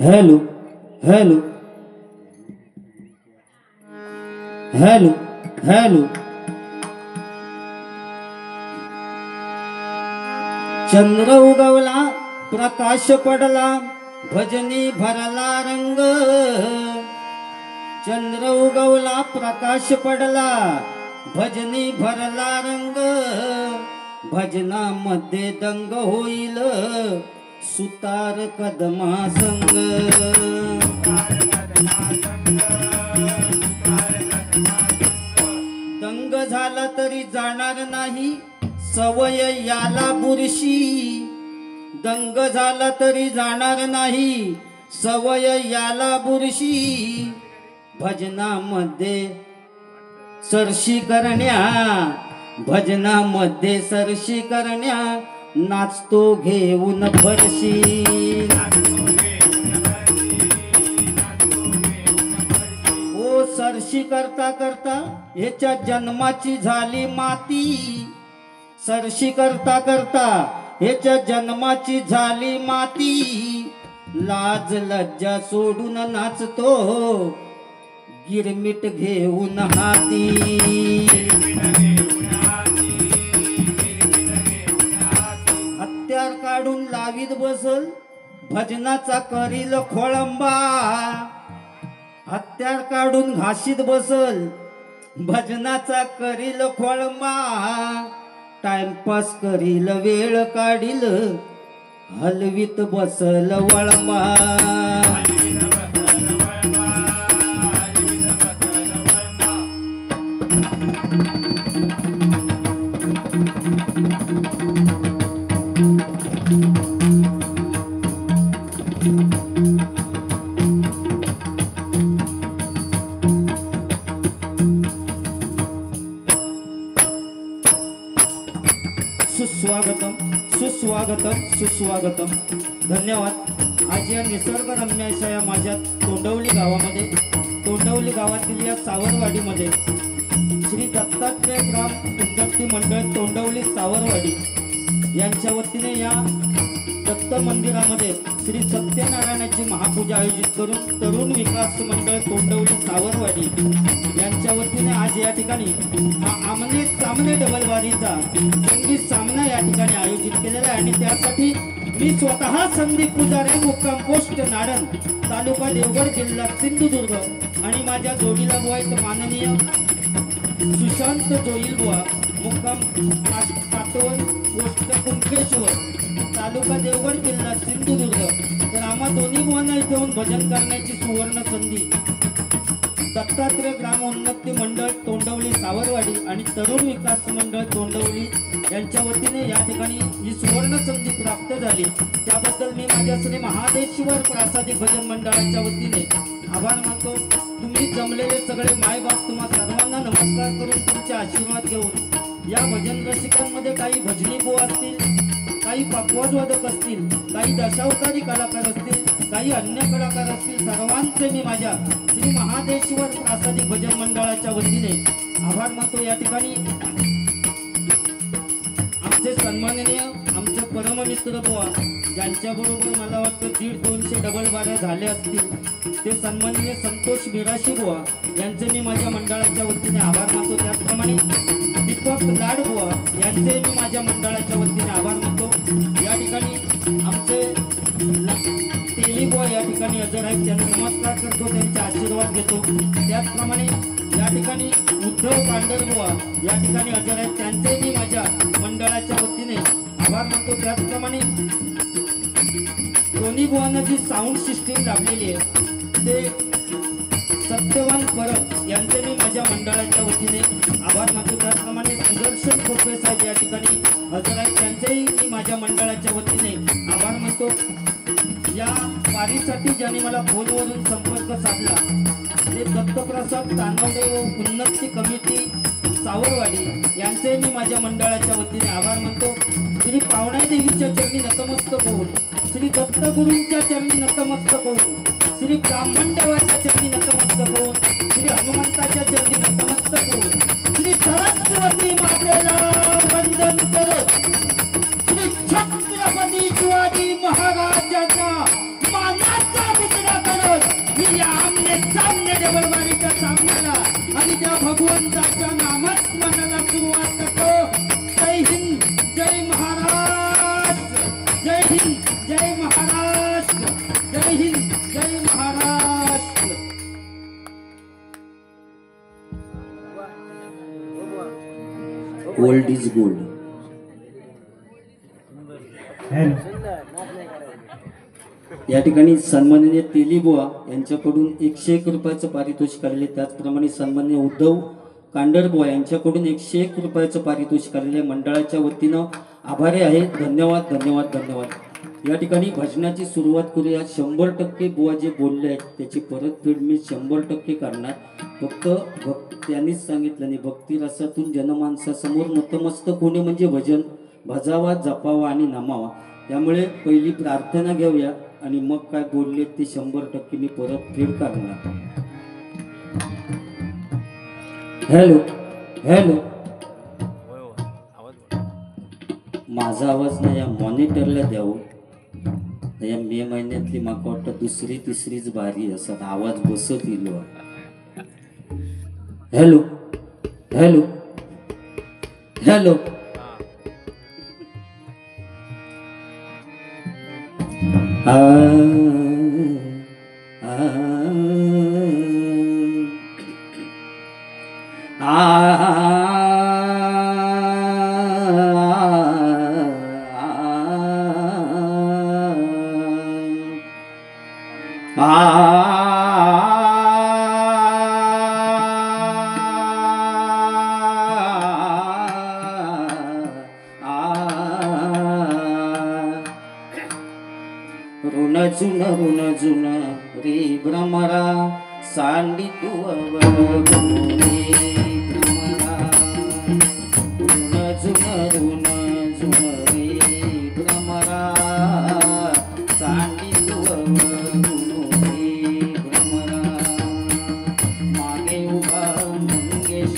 Hello hello hello hello चंद्र उगवला प्रकाश पडला भजनी भरला रंग चंद्र उगवला प्रकाश पडला भजनी भरला रंग भजनामध्ये दंग होईल सुतार कदमा संग दंग झाला तरी जाणार नाही सवय याला बुरशी दंग झाला तरी जाणार नाही सवय याला बुरशी भजनामध्ये सरशी करण्या भजनामध्ये सरशी करण्या नाचतो घेऊन फरशी ओ सरशी करता करता ह्याच्या जन्माची झाली माती सरशी करता करता ह्याच्या जन्माची झाली माती लाज लज्जा सोडून नाचतो गिरमिट घेऊन हाती हत्यार काढून लावीत बसल भजनाचा करील खोळंबा हत्यार काढून घाशीत बसल भजनाचा करील खोळंबा टाइमपास करील वेळ काढील हलवीत बसल वळंबा सुस्वागतम सुस्वागतम सुस्वागतम. धन्यवाद. आज या निसर्गरम्य अशा या माझ्या तोंडवली गावामध्ये, तोंडवली गावातील या सावरवाडीमध्ये श्री दत्तात्रय ग्राम उन्नती मंडळ तोंडवली सावरवाडी यांच्या वतीने या दत्त मंदिरामध्ये श्री सत्यनारायणाची महापूजा आयोजित करून तरुण विकास मंडळ तोंडवली सावरवाडी यांच्या वतीने आज या ठिकाणी हा आमने सामने डबलवारीचा संगीत सामना या ठिकाणी आयोजित केलेला आहे. आणि त्यासाठी मी स्वतः संदीप पुजारी, मुक्काम पोस्ट नाडन, तालुका देवगड, जिल्हा सिंधुदुर्ग, आणि माझ्या जोडीला बुवा आहेत माननीय सुशांत जोईल बुवा, मुक्काम काटवण पोस्ट कुंकेश्वर, तालुका देवगड, जिल्हा सिंधुदुर्ग. तर आम्हा दोन्ही बुवांना इथे येऊन भजन करण्याची सुवर्ण संधी दत्तात्रय ग्राम उन्नती मंडळ तोंडवली सावरवाडी आणि तरुण विकास मंडळ तोंडवली यांच्या वतीने या ठिकाणी ही सुवर्ण संधी प्राप्त झाली. त्याबद्दल मी माझ्या श्री महादेश्वर प्रासादिक भजन मंडळाच्या वतीने आभार मानतो. तुम्ही जमलेले सगळे मायबाप तुम्हा सर्वांना नमस्कार करून तुमचे आशीर्वाद घेऊन या भजन रसिकांमध्ये काही भजनी बुवा असतील, काही पक्वाजवादक असतील, काही दशावतारी कलाकार असतील, काही अन्य कलाकार असतील, सर्वांचे मी माझ्या श्री महादेश्वर प्रासादिक भजन मंडळाच्या वतीने आभार मानतो. या ठिकाणी आमचे सन्माननीय आमचे परममित्र बुवा ज्यांच्याबरोबर मला वाटतं 150-200 डबल बाऱ्या झाले असतील, ते सन्माननीय संतोष मिराशी बुवा यांचे मी माझ्या मंडळाच्या वतीने आभार मानतो. त्याचप्रमाणे दीपक लाड बुवा यांचे मी माझ्या मंडळाच्या वतीने आभार मानतो. या ठिकाणी आमचे तेली बुवा या ठिकाणी हजर आहेत, त्यांना नमस्कार करतो, त्यांचे आशीर्वाद घेतो. त्याचप्रमाणे या ठिकाणी उद्धव पांढरबुवा या ठिकाणी हजर आहेत, त्यांचे मी माझ्या मंडळाच्या वतीने आभार मानतो. त्याचप्रमाणे दोन्ही बुवांना जी साऊंड सिस्टीम लाभलेली आहे ते सत्यवान परब यांचे मी माझ्या मंडळाच्या वतीने आभार मानतो. त्याचप्रमाणे सुदर्शन खोपे साहेब या ठिकाणी हजर आहेत, त्यांचेही मी माझ्या मंडळाच्या वतीने आभार मानतो. या वारीसाठी ज्यांनी मला फोनवरून संपर्क साधला ते दत्तप्रसाद तानवडे व उन्नती कमिटी सावरवाडी यांचे मी माझ्या मंडळाच्या वतीने आभार मानतो. श्री पावणाई देवीच्या चरणी नतमस्तक होऊन, श्री दत्तगुरूंच्या चरणी नतमस्तक होऊन, श्री ब्राह्मण देवाच्या चरणी नतमस्तक होऊन, श्री हनुमंताच्या चरणी नतमस्तक होऊन, श्री सरस्वती मातेला वंदन करत, श्री छत्रपती शिवाजी महाराजांना मानाचा मुजरा करत मी या आमने सामने डबलबारीच्या सामन्याला आणि त्या भगवंताच्या नामात मनाला सुरुवात करतो. जय हिंद, जय महाराष्ट्र, जय हिंद, जय महाराष्ट्र, जय हिंद, जय महाराष्ट्र. Old is gold. या ठिकाणी सन्माननीय तेलीबुवा यांच्याकडून 101 रुपयाचं पारितोषिक आलेले, त्याचप्रमाणे सन्माननीय उद्धव कांडरबुवा यांच्याकडून 101 रुपयाचं पारितोषिक आलेले. मंडळाच्या वतीनं आभारी आहे. धन्यवाद, धन्यवाद, धन्यवाद. या ठिकाणी भजनाची सुरुवात करूया. 100% बुवा जे बोलले आहेत त्याची परतफेड मी 100% करणार. फक्त त्यांनीच सांगितलं नाही, भक्ती रसातून जनमानसासमोर नतमस्तक होणे म्हणजे भजन भजावा, जपावा आणि नमावा. त्यामुळे पहिली प्रार्थना घेऊया आणि मग काय बोलले ते 100% मी परतफेड करणार. हॅलो हॅलो, माझा आवाज नाही या मॉनिटरला द्यावं. या मे महिन्यातली माका वाटतं 2री 3रीच बारी असत आवाज बसत येईल. हॅलो हॅलो हॅलो, ऋण जुन रे भ्रमरा सांडी तू रे भ्रमरा ऋण जुन रे भ्रमरा सांडी तू रे भ्रमरा मागे उभा मंगेश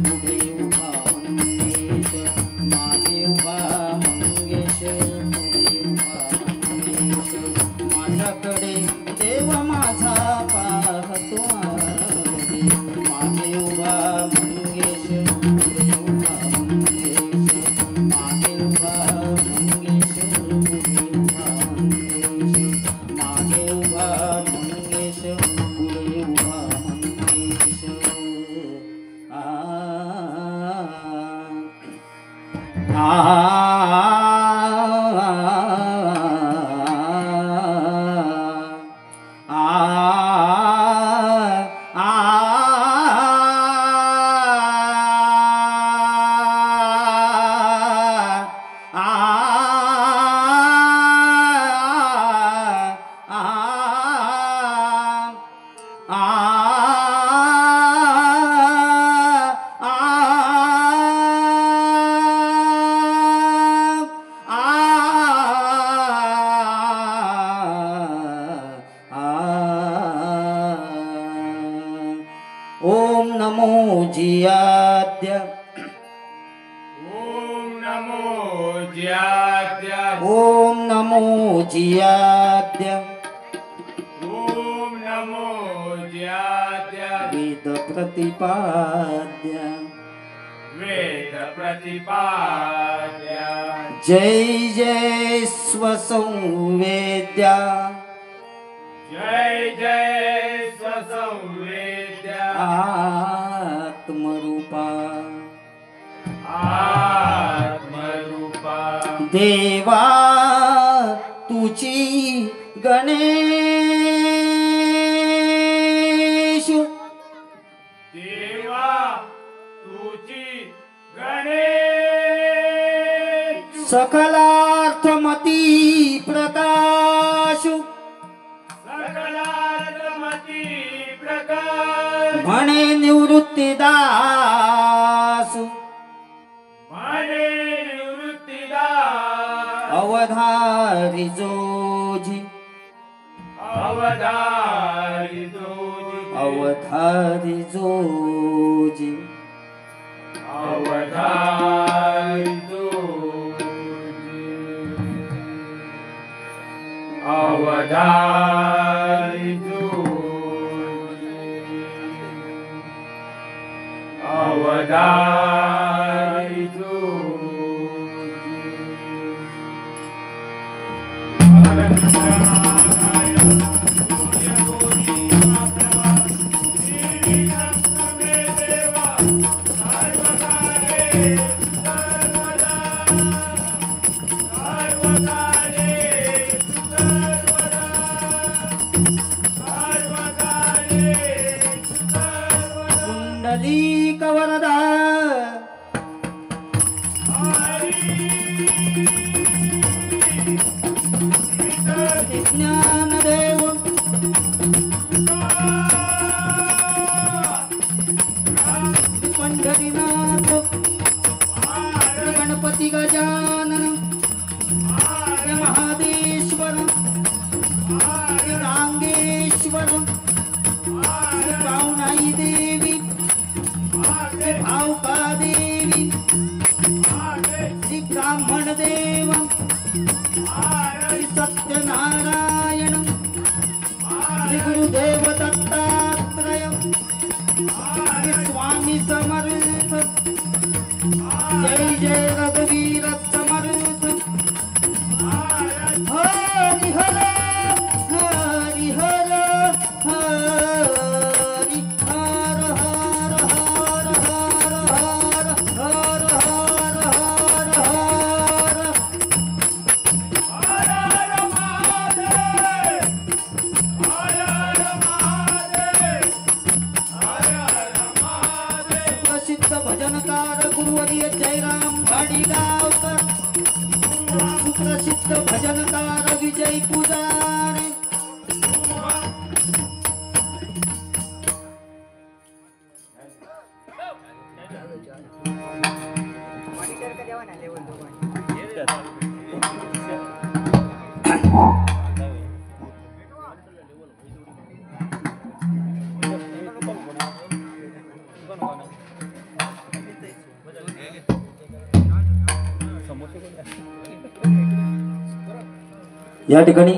पुढे उभा मंगेश मागे उभा मंगेश पुढे उभा मंगेश माझ्याकडे देव माझा पाहतो आहे मागे उभा मंगेश पुढे उभा मंगेश मागे उभा मंगेश पुढे उभा मंगेश मागे उभा मंगेश पुढे उभा मंगेश ओम नमो जियाद्य ओम नमो जियाद्य ओम नमो जियाद्य ओम नमो जियाद्य वेद प्रतिपाद्य वेद प्रतिपाद्य जय जय स्वसंवेद्या जय जय स्वसंवेद्या आत्मरूपा आत्मरूपा देवा तुझी गणेश देवा तुझी गणेश सकलार्थमती प्रकाश सकलात्मती प्रकाश म्हणे निवृत्तीदास म्हणे निवृत्तीदास अवधारी जोजी अवधारी जोजी अवधारी जोजी अवधारी जोजी अवधारी जोजी अवधारी कुंडलीक वरदा ज्ञानदेव पंढरीनाथ गणपती गजानन महादेश्वर रांगेश्वर पावनाई देवी भावका देवी श्री ब्राह्मण देव श्री सत्यनारायण श्री गुरुदेव दत्तात्रय श्री स्वामी समर्थ जय जय रघुवीर समर्थ हरि हर हरि हर हरि हर हर हर हर हर हर हर हर प्रसिद्ध भजनकार गुरुवर्य जयराम भाडीगावकर सुप्रसिद्ध भजनकार जय पुजार या ठिकाणी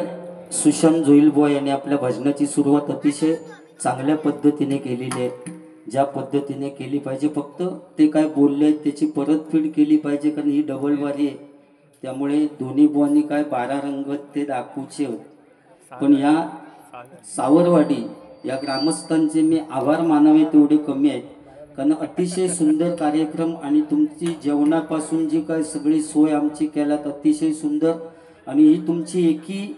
सुशांत जोईलबुवा यांनी आपल्या भजनाची सुरुवात अतिशय चांगल्या पद्धतीने केलेली आहे. ज्या पद्धतीने केली पाहिजे, फक्त ते काय बोलले आहेत त्याची परतफेड केली पाहिजे, कारण ही डबल वारी आहे. त्यामुळे दोन्ही बुवांनी काय 12 रंग ते दाखवूचे होत. पण या सावरवाडी या ग्रामस्थांचे मी आभार मानावे तेवढे कमी आहेत, कारण अतिशय सुंदर कार्यक्रम आणि तुमची जेवणापासून जी काय सगळी सोय आमची केल्यात अतिशय सुंदर. आणि ही तुमची एकी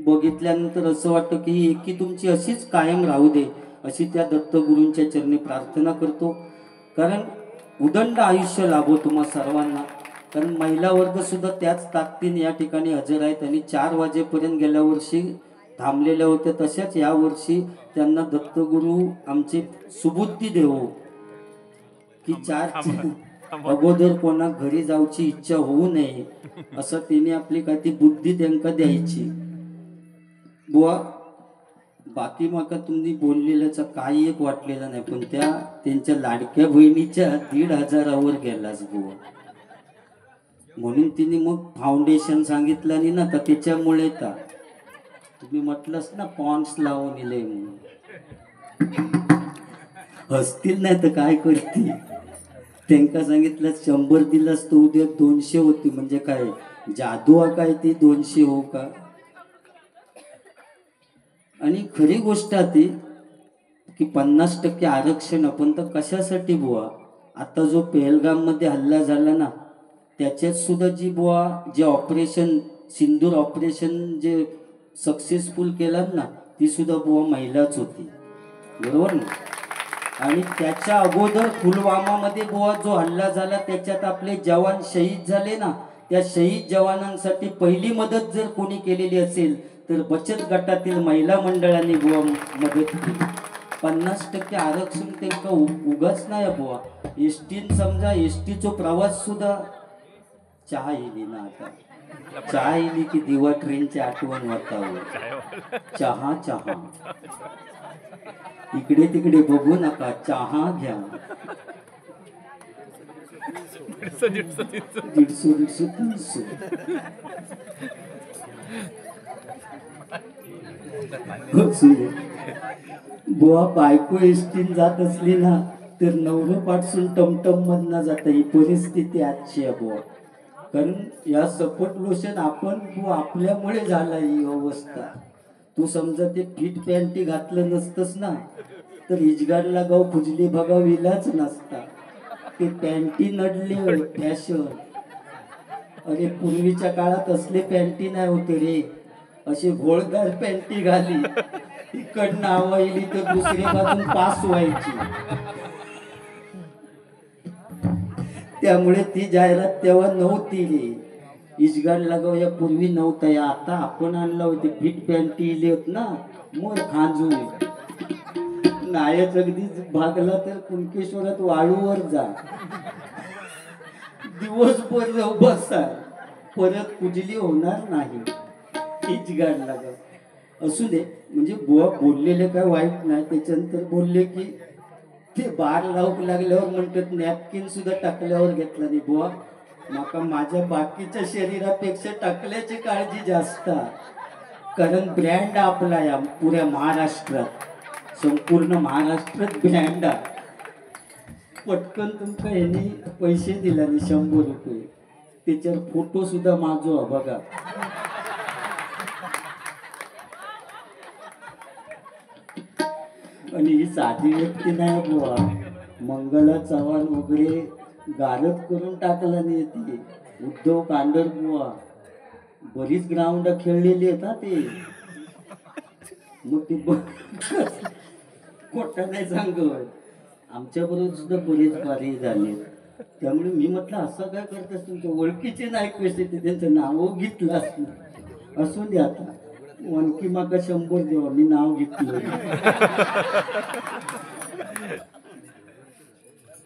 बघितल्यानंतर असं वाटतं की ही एकी तुमची अशीच कायम राहू दे, अशी त्या दत्तगुरूंच्या चरणी प्रार्थना करतो. कारण उदंड आयुष्य लाभो तुम्हा सर्वांना. कारण महिला वर्ग सुद्धा त्याच ताकदीने या ठिकाणी हजर आहेत आणि 4 वाजेपर्यंत गेल्या वर्षी थांबलेल्या होत्या, तशाच या वर्षी त्यांना दत्तगुरू आमचे सुबुद्धी देवो की 4 अगोदर कोणा घरी जाऊची इच्छा होऊ नये, असं तिने आपली काय ती बुद्धी त्यांना द्यायची. बुवा बाकी माका तुम्ही बोललेल्याचा काही एक वाटलेला नाही, पण त्या त्यांच्या लाडक्या बहिणीच्या 1,500वर गेलाच बुवा. म्हणून तिने मग फाउंडेशन सांगितलं आणि ना तर त्याच्यामुळे तर तुम्ही म्हटलंच ना पॉन्ड्स लावून इले म्हणून. हसतील नाही तर काय करतील. त्यांना सांगितलं 100 दिलास तर उद्या 200 होती, म्हणजे काय जादू काय ती 200 हो का. आणि खरी गोष्ट ती की 50% आरक्षण आपण तर कशासाठी बुवा. आता जो पेहलगाम मध्ये हल्ला झाला ना, त्याच्यात सुद्धा जी बुवा जे ऑपरेशन सिंदूर ऑपरेशन जे सक्सेसफुल केलं ना, ती सुद्धा बुवा महिलाच होती, बरोबर ना. आणि त्याच्या अगोदर पुलवामामध्ये बुवा जो हल्ला झाला त्याच्यात आपले जवान शहीद झाले ना, त्या शहीद जवानांसाठी पहिली मदत जर कोणी केलेली असेल तर बचत गटातील महिला मंडळांनी बुवा मदत केली. 50% आरक्षण ते उगाच नाही बुवा. एसटीन समजा एसटीचा प्रवास सुद्धा चहा येली ना, आता चहा येली की दिवा ट्रेनची आठवण वाटावं. चहा चहा इकडे तिकडे बघू नका, चहा घ्या. 150, 300. बुवा बायको एसटीन जात असली ना तर नवरं पाठसून टमटम मधनं जाता, ही परिस्थिती आजची आहे बुवा. कारण या सपोर्ट लोशन आपण आपल्यामुळे झाला ही अवस्था. तू समजा ते फिट पॅन्टी घातलं नसतंस ना तर इजगाडला गाव खुजली बघाविलाच नसता. ते पॅन्टी नडले फॅशन. अरे पूर्वीच्या काळात असले पॅन्टी नाही होते रे, अशी घोळदार पॅन्टी घाली इकडनं आवायली तर दुसरी बाजून पास व्हायची. त्यामुळे ती जाहिरात तेव्हा नव्हती रे. इजगाड लगाव या पूर्वी नव्हता, या आता आपण आणला होते फिट पॅन्टी इले होत ना, मग खांजू नायच अगदीच भागला तर कुणकेश्वरात वाळूवर जा, दिवसभर जाऊ बसा, परत कुजली होणार नाही. इजगाड लगाव असू दे. म्हणजे बुवा बोललेले काय वाईट नाही. त्याच्यानंतर बोलले की ते बार लावूक लागल्यावर म्हणतात नॅपकिन सुद्धा टाकल्यावर घेतला नाही. बुवा माका माझ्या बाकीच्या शरीरापेक्षा टाकल्याची काळजी जास्त, कारण ब्रँड आपला या पुऱ्या महाराष्ट्रात, संपूर्ण महाराष्ट्रात ब्रँड आहे. पटकन तुमका यांनी पैसे दिला नाही 100 रुपये, त्याच्यावर फोटो सुद्धा माझो बघा. आणि ही साधी व्यक्ती नाही बुवा. मंगला चव्हाण वगैरे गारद करून टाकला नाही. ती उद्धव कांडर बुवा बरीच ग्राउंड खेळलेली आहेत ते. मग ते खोटं नाही सांगत, आमच्या बरोबर सुद्धा बरेच बारी झाले. त्यामुळे मी म्हटलं असं काय करतात, तुमच्या ओळखीचे नाही पैसे ते त्यांचं नाव घेतलं असलं. असू दे आता वनकी माका 100 देवा मी नाव घेतलं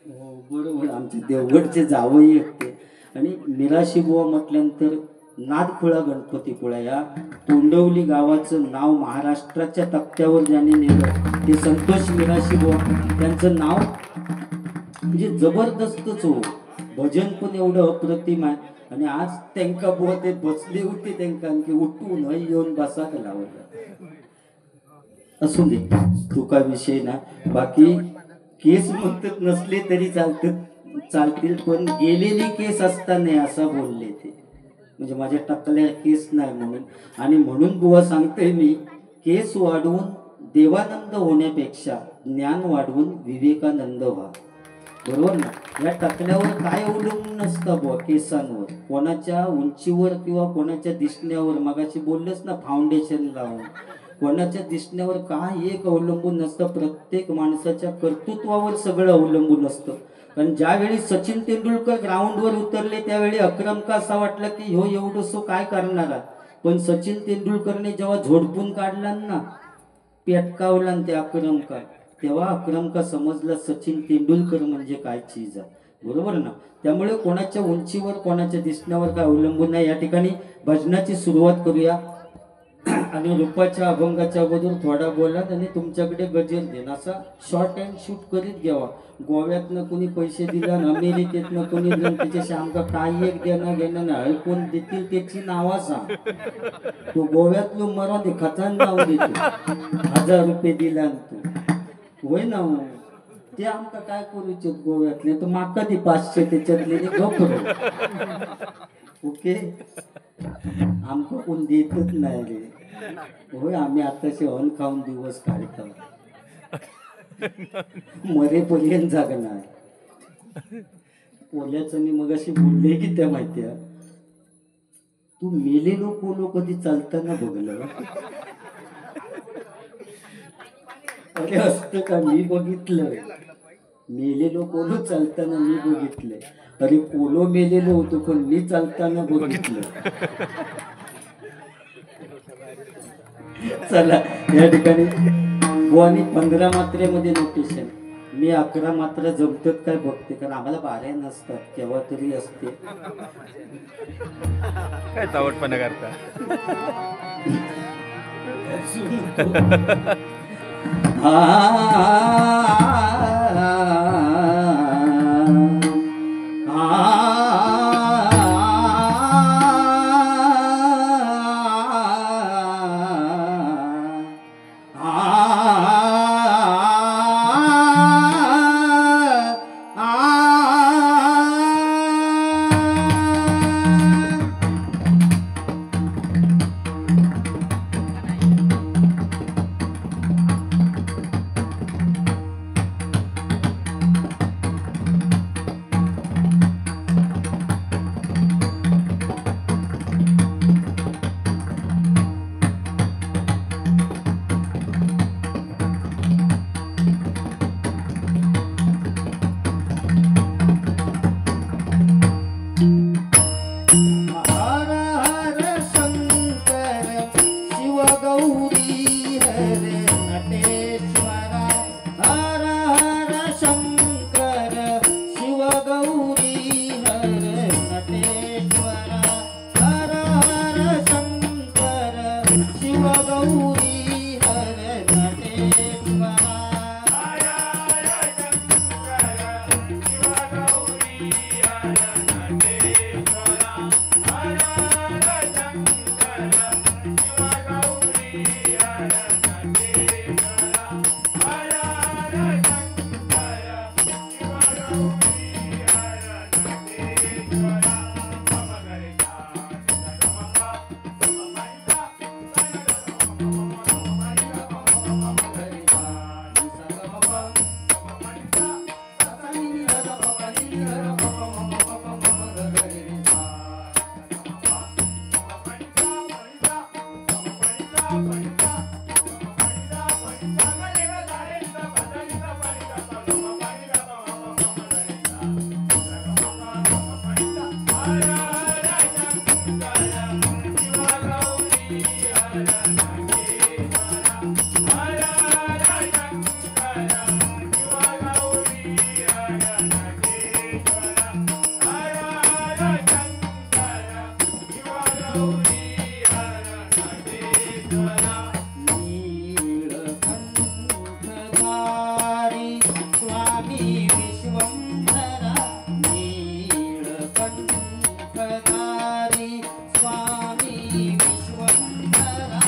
हो बरोबर आमचे देवगडचे जावई आहेत ते आणि निराशी बुवा म्हटल्यानंतर नादखुळा गणपती कुळा या तोंडवली गावाचं नाव महाराष्ट्राच्या तक्त्यावर ज्यांनी नेलं ते संतोष निराशी बुवा त्यांचं नाव म्हणजे जबरदस्तच हो भजन पण एवढं अप्रतिम आहे आणि आज त्यांका बुवा ते बसले होते त्यांका आणखी उठून येऊन बसायला लावलं असू दे तू काय विषय ना बाकी केस म्हणतात नसले तरी चालतील पण गेलेली केस असताना असं बोलले ते म्हणजे माझ्या टाकल्या केस नाही म्हणून आणि म्हणून बुवा सांगते मी केस वाढवून देवानंद होण्यापेक्षा ज्ञान वाढवून विवेकानंद व्हा बरोबर ना या टाकल्यावर काय अवलंबून नसतं बुवा केसांवर कोणाच्या उंचीवर किंवा कोणाच्या दिसण्यावर मगाशी बोललेच ना फाउंडेशन लावून कोणाच्या दिसण्यावर काय एक अवलंबून नसतं प्रत्येक माणसाच्या कर्तृत्वावर सगळं अवलंबून असतं कारण ज्यावेळी सचिन तेंडुलकर ग्राउंडवर उतरले त्यावेळी अक्रमका असा वाटला की ह्यो एवढंसो काय करणारा पण सचिन तेंडुलकरने जेव्हा झोडपून काढला ना पेटकावला ते अक्रमका तेव्हा अक्रमका समजला सचिन तेंडुलकर म्हणजे काय चीज आहे बरोबर ना त्यामुळे कोणाच्या उंचीवर कोणाच्या दिसण्यावर काय अवलंबून नाही या ठिकाणी भजनाची सुरुवात करूया आणि रूपाच्या अभंगाच्या अगोदर थोडा बोला आणि तुमच्याकडे गजर देण असा शॉर्ट अँड शूट करीत घ्यावा गोव्यातनं कोणी पैसे दिला ना अमेरिकेतनं कोणी दिलं त्याच्याशी आमका काही एक देणं घेणं नाही कोण देतील त्याची नावा सांग तो गोव्यातलो मरा दे खतान नाव देतो 1000 रुपये दिला तू होय ना ते आमका काय करूचे गोव्यातले तर माका दे 500 त्याच्यातले गप ओके आमका कोण देतच नाही रे होय आम्ही आताशे अन्न खाऊन दिवस काढतो मरेपर्यंत जागणार पोल्याचं मी मगाशी बोलले की त्या माहिती आहे तू मेलेलो पोलो कधी चालताना बघलं अरे असतं का मी बघितलं मेलेलो पोलो चालताना मी बघितलंय अरे पोलो मेलेलो होतो पण मी चालताना बघितलं चला या ठिकाणी बुवानी 15 मात्रेमध्ये नोटेशन मी 11 मात्रा जमतात काय बघते कारण आम्हाला 12 नसतात केव्हा तरी असते काय चावटपणा करता नीलकंठधारी स्वामी विश्वंभरा नीलकंठधारी स्वामी विश्वंभरा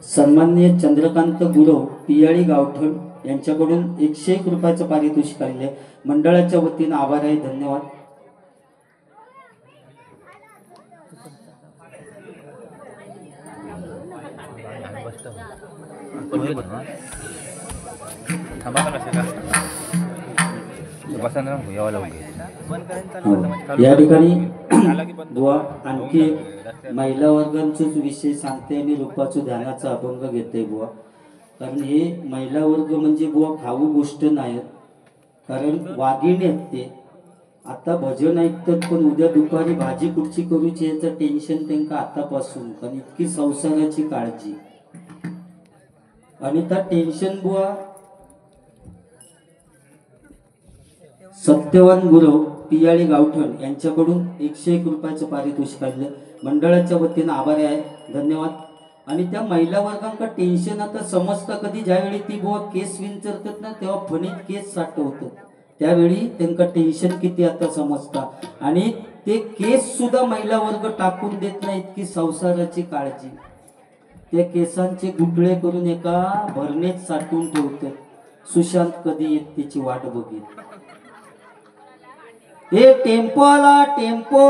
सन्माननीय चंद्रकांत गुरव पियाळी गावठण यांच्याकडून 101 रुपयाचं पारितोषिक आलेले आहे. मंडळाच्या वतीनं आभार आहे. धन्यवाद. या ठिकाणी बुवा आणखी महिला वर्गांचाच विषय सांगते आणि रूपाचं ध्यानाचा अभंग घेते बुवा. कारण हे महिला वर्ग म्हणजे बुवा खाऊ गोष्ट नाही, कारण वाघिणी आहेत ते. आता भजन ऐकतात पण उद्या दुपारी भाजी कुठची करूची याचं टेन्शन त्यांना आतापासून, कारण इतकी संसाराची काळजी. आणि त्या टेन्शन बुवा सत्यवान गुरव पियाळी गावठण यांच्याकडून 101 रुपयाचं पारितोषिक आले. मंडळाच्या वतीनं आभारी आहे. धन्यवाद. आणि त्या महिला वर्गांका टेन्शन आता समजतं कधी ज्यावेळी ती बुवा केस विंचरतात ना तेव्हा फणीत केस साठवतात त्यावेळी त्यांना टेन्शन किती आता समजता आणि ते केस सुद्धा महिला वर्ग टाकून देत नाही इतकी संसाराची काळजी त्या केसांचे गुठळे करून एका भरणीत साठवून ठेवतात सुशांत कधी येत त्याची वाट बघित हे टेम्पोला टेम्पो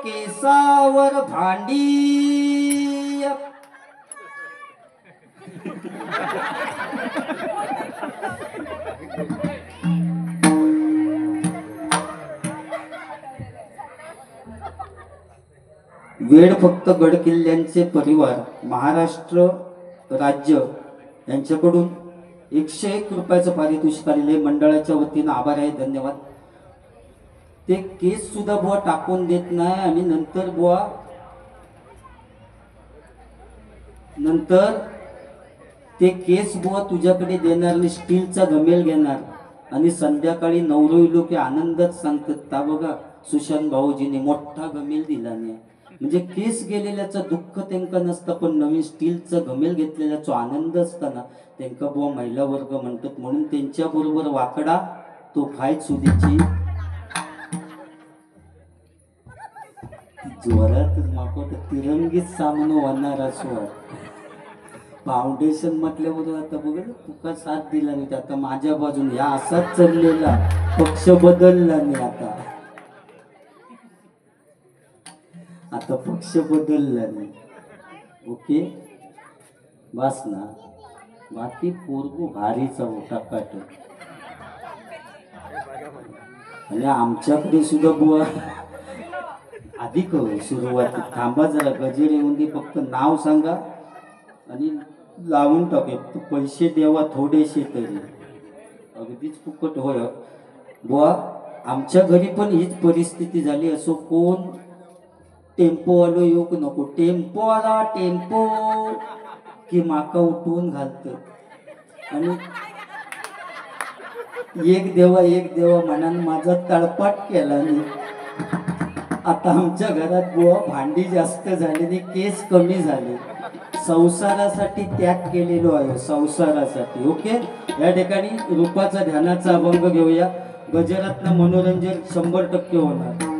केसावर भांडी वेळ फक्त गड किल्ल्यांचे परिवार महाराष्ट्र राज्य यांच्याकडून 101 रुपयाचं पारितोषिक आलेले मंडळाच्या वतीनं आभार आहे धन्यवाद ते केस सुद्धा बुवा टाकून देत नाही आणि नंतर ते केस बुवा तुझ्याकडे देणार आणि स्टीलचा घमेल घेणार आणि संध्याकाळी नवरोई लोक आनंदात सांगतात ता बघा सुशांत भाऊजीने मोठा घमेल दिला नाही म्हणजे केस गेलेल्याचं दुःख त्यांना नसतं पण नवीन स्टीलचं घमेल घेतलेल्याचा आनंद असताना त्यांना बुवा महिला वर्ग म्हणतात म्हणून त्यांच्या बरोबर वाकडा तो खाय सुदीची जोरातच माकोट तिरंगीत सामनो होणार असो फाउंडेशन म्हटल्याबरोबर आता बघ तुका साथ दिला नाही आता माझ्या बाजूने या असाच चाललेला पक्ष बदलला नाही आता पक्ष बदलला नाही ओके बस ना बाकी पोरगू भारीचा मोठा काट आणि आमच्याकडे सुद्धा बुवा अधिक सुरुवातीत थांबा जरा गजेरे येऊन फक्त नाव सांगा आणि लावून टाके पैसे द्यावा थोडेसे तरी अगदीच फुकट होय बुवा आमच्या घरी पण हीच परिस्थिती झाली असो कोण टेम्पो आलो येऊ नको टेम्पो आला टेम्पो की माका उठवून घालत आणि एक देवा मनान माझा तळपाट केला नाही आता आमच्या घरात बुवा भांडी जास्त झाली केस कमी झाले संसारासाठी त्याग केलेलो आहे संसारासाठी ओके या ठिकाणी रूपाचा ध्यानाचा अभंग घेऊया गजरातनं मनोरंजन 100% होणार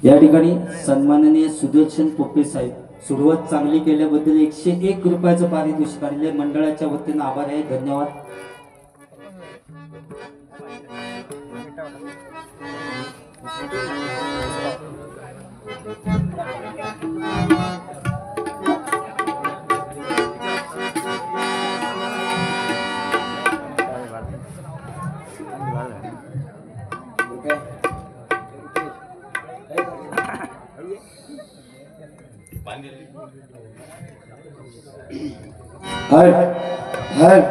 या ठिकाणी सन्माननीय सुदर्शन पोपे साहेब सुरुवात चांगली केल्याबद्दल 101 रुपयाचं पारितोषिक आलेले मंडळाच्या वतीनं आभार आहे. धन्यवाद. हर हर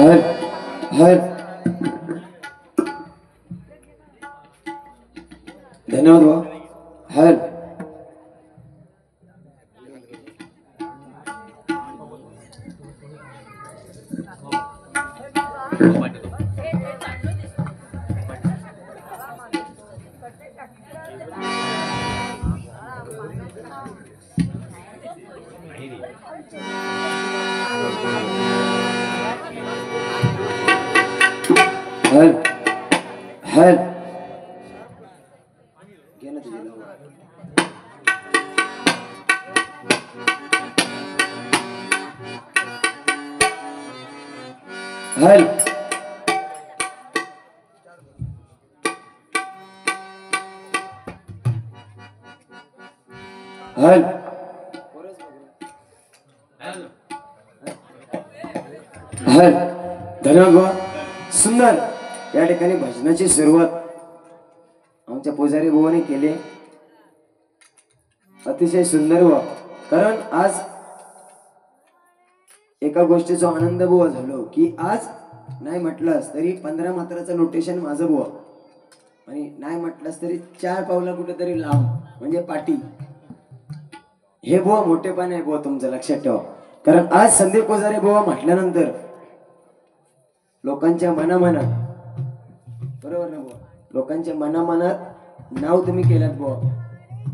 हर हर धन्यवाद भाऊ. हर हर हर हर हर हर धन्यवाद भाऊ. सुंदर या ठिकाणी भजनाची सुरुवात आमच्या पुजारी भावाने केली. अतिशय सुंदर भाऊ. कारण आज एका गोष्टीचा आनंद बुवा झालो की आज नाही म्हटलंस तरी 15 मात्राचं नोटेशन माझं बुवा आणि नाही म्हटलंस तरी 4 पावला कुठेतरी लांब म्हणजे पाटी. हे बुवा मोठेपण आहे बुवा तुमचं लक्षात ठेवा. कारण आज संदीप पुजारी बुवा म्हटल्यानंतर लोकांच्या मनामनात बरोबर ना बुवा लोकांच्या मनामनात नाव तुम्ही केलात बुवा.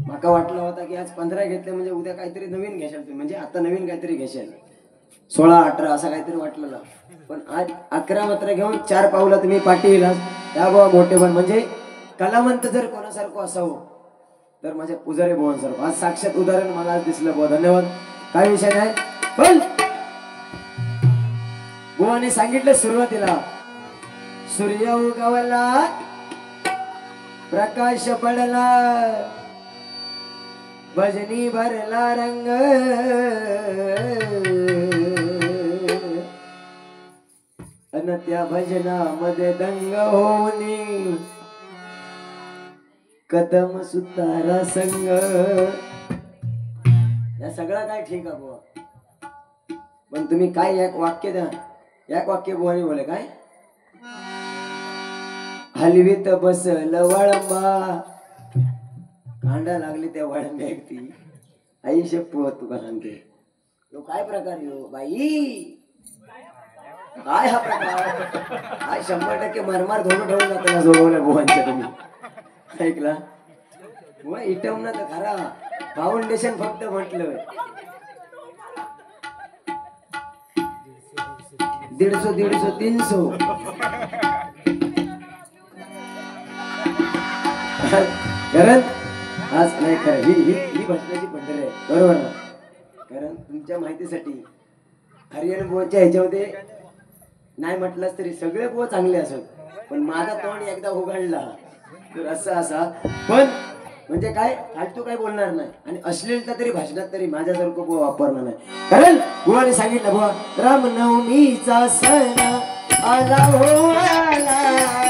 माका वाटलं होता की आज 15 घेतले म्हणजे उद्या काहीतरी नवीन घेशाल तुम्ही म्हणजे आता नवीन काहीतरी घेशाल 16-18 असं काहीतरी वाटलेलं. पण आज 11 मात्र घेऊन 4 पावला तुम्ही पाठी येलात. त्या बुवा मोठेपण म्हणजे कलावंत जर कोणासारखं असावं तर माझ्या पुजारी बुवांसारखं आज साक्षात उदाहरण मला आज दिसलं बुवा. धन्यवाद. काय विषय नाही पण बुवाने सांगितलं सुरुवातीला सूर्य उगवला प्रकाश पडला भजनी भरला रंग अन त्या भजनामध्ये दंग होनी कदम सुतारा संग या सगळं काय ठीक आहे बुवा पण तुम्ही काय एक वाक्य द्या एक वाक्य बुवानी बोले काय हलवीत बसल वळंबा कांडा लागली त्या वळंब्या ती आई शप्पथ तुका सांगते तो काय प्रकार यो बाई काय हा प्रकार काय 100% मरमार धोरण ठेवून जाताना जोडवल्या बुवांच्या तुम्ही ऐकला बुवा इटवून ना तर खरा फाउंडेशन फक्त म्हटलं 150 300 कारण आज नाही खरं ही भाषणाची पद्धत आहे बरोबर ना कारण तुमच्या माहितीसाठी हरियाणा बुवाच्या ह्याच्यामध्ये नाही म्हटलंच तरी सगळे बुवा चांगले असत पण माझा तोंड एकदा उघडला तर असं असा पण म्हणजे काय फालतू काय बोलणार नाही आणि अश्लीलता तरी भाषणात तरी माझ्यासारखं बुवा वापरणार नाही कारण बुवाने सांगितलं बुवा रामनवमीचा सण आला हो आला